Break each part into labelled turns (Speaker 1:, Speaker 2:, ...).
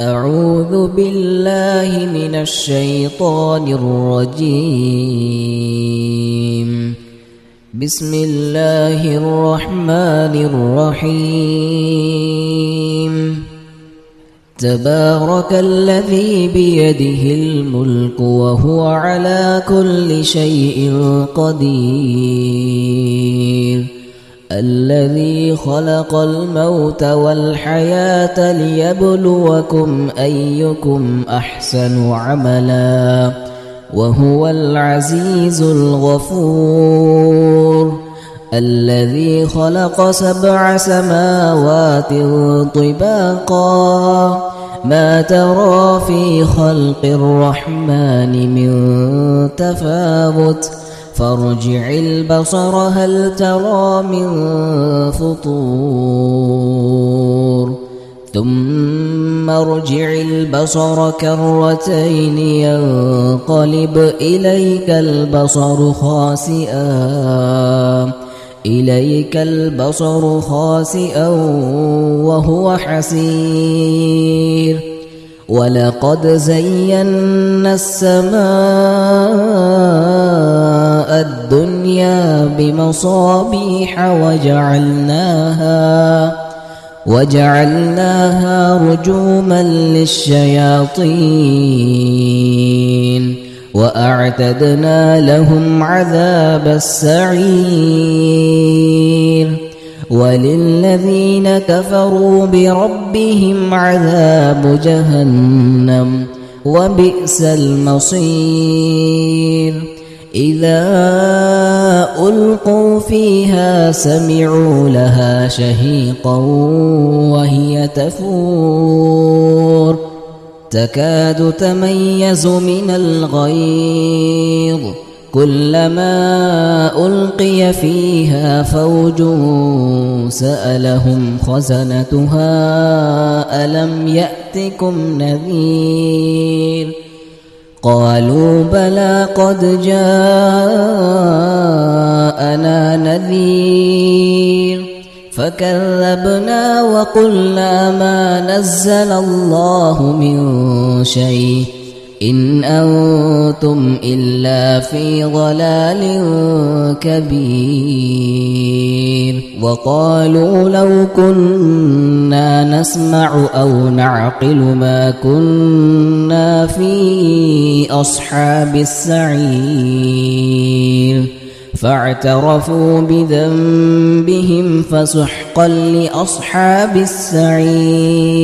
Speaker 1: أعوذ بالله من الشيطان الرجيم. بسم الله الرحمن الرحيم. تبارك الذي بيده الملك وهو على كل شيء قدير. الذي خلق الموت والحياة ليبلوكم أيكم أحسن عملا وهو العزيز الغفور. الذي خلق 7 سماوات طباقا ما ترى في خلق الرحمن من تفاوت فارجع البصر هل ترى من فطور ثم ارجع البصر كرتين ينقلب إليك البصر خاسئا وهو حسير. ولقد زينا السماء الدنيا بمصابيح وجعلناها رجوما للشياطين وأعتدنا لهم عذاب السعير. وللذين كفروا بربهم عذاب جهنم وبئس المصير. إذا ألقوا فيها سمعوا لها شهيقا وهي تفور تكاد تميز من الغيظ كلما ألقي فيها فوج سألهم خزنتها ألم يأتكم نذير قالوا بلى قد جاءنا نذير فكذبنا وقلنا ما نزل الله من شيء إن أنتم إلا في ضلال كبير. وقالوا لو كنا نسمع أو نعقل ما كنا في أصحاب السعير فاعترفوا بذنبهم فسحقا لأصحاب السعير.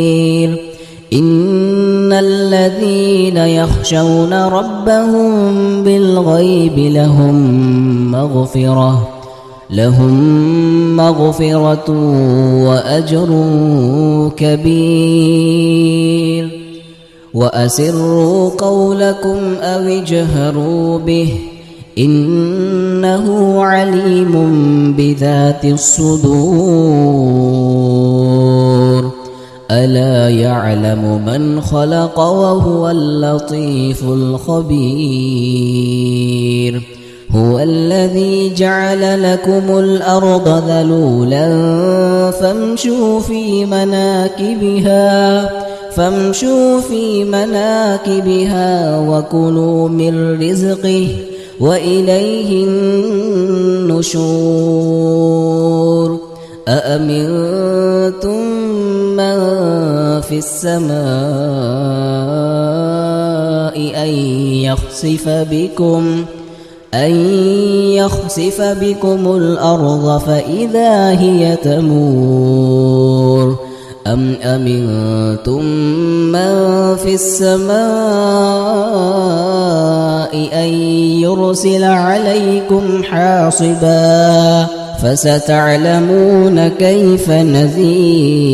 Speaker 1: إن الذين يخشون ربهم بالغيب لهم مغفرة وأجر كبير. وأسروا قولكم أو اجهروا به إنه عليم بذات الصدور. ألا يعلم من خلق وهو اللطيف الخبير. هو الذي جعل لكم الأرض ذلولا فامشوا في مناكبها وكلوا من رزقه وإليه النشور. أأمنتم من في السماء أن يخسف بكم الأرض فإذا هي تمور أم أمنتم من في السماء أن يرسل عليكم حاصبا فستعلمون كيف نذير.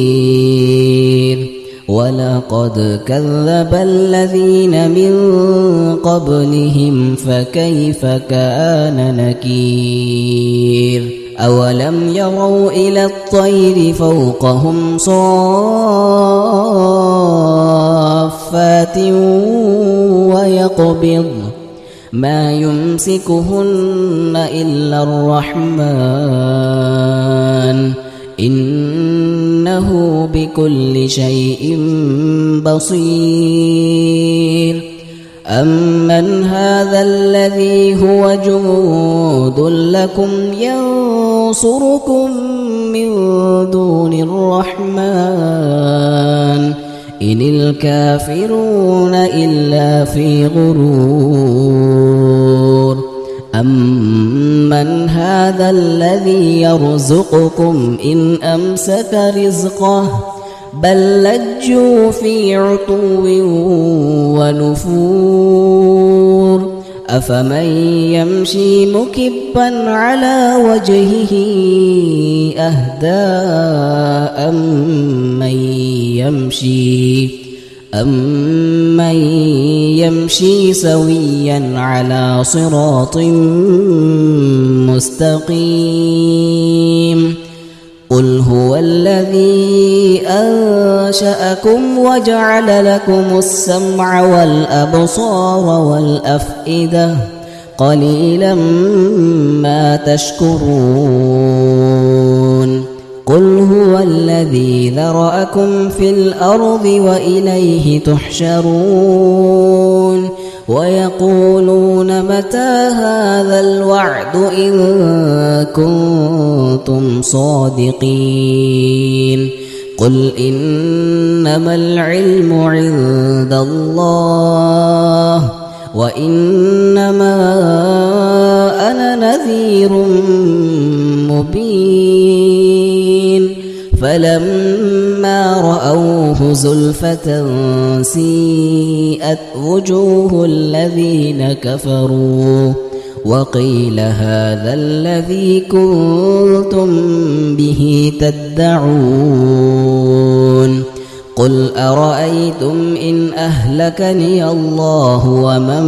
Speaker 1: ولقد كذب الذين من قبلهم فكيف كان نكير. أولم يروا إلى الطير فوقهم صافات ويقبض ما يمسكهن إلا الرحمن إنه بكل شيء بصير أمن هذا الذي هو جند لكم ينصركم من دون الرحمن إن الكافرون إلا في غرور أمن هذا الذي يرزقكم إن أمسك رزقه بل لجوا في عتو ونفور أفمن يمشي مكبا على وجهه أهدى أمن يمشي سويا على صراط مستقيم قل هو الذي أنشأكم وجعل لكم السمع والأبصار والأفئدة قليلا ما تشكرون قل هو الذي ذرأكم في الأرض وإليه تحشرون ويقولون متى هذا الوعد إن كنتم صادقين قل إنما العلم عند الله وإنما أنا نذير مبين فلما رأوه زلفة سيئت وجوه الذين كفروا وقيل هذا الذي كنتم به تدعون قل أرأيتم إن أهلكني الله ومن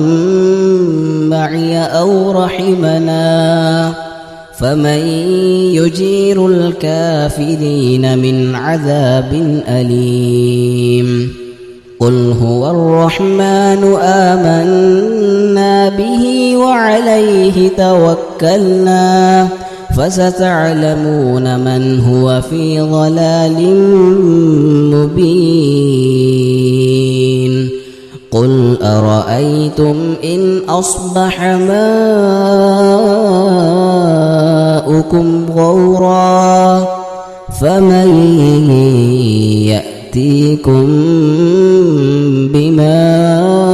Speaker 1: معي أو رحمنا فمن يجير الكافرين من عذاب أليم قل هو الرحمن آمنا به وعليه توكلنا فستعلمون من هو في ضلال مبين قل أرأيتم إن أصبح ماؤكم غورا فمن يأتيكم بماء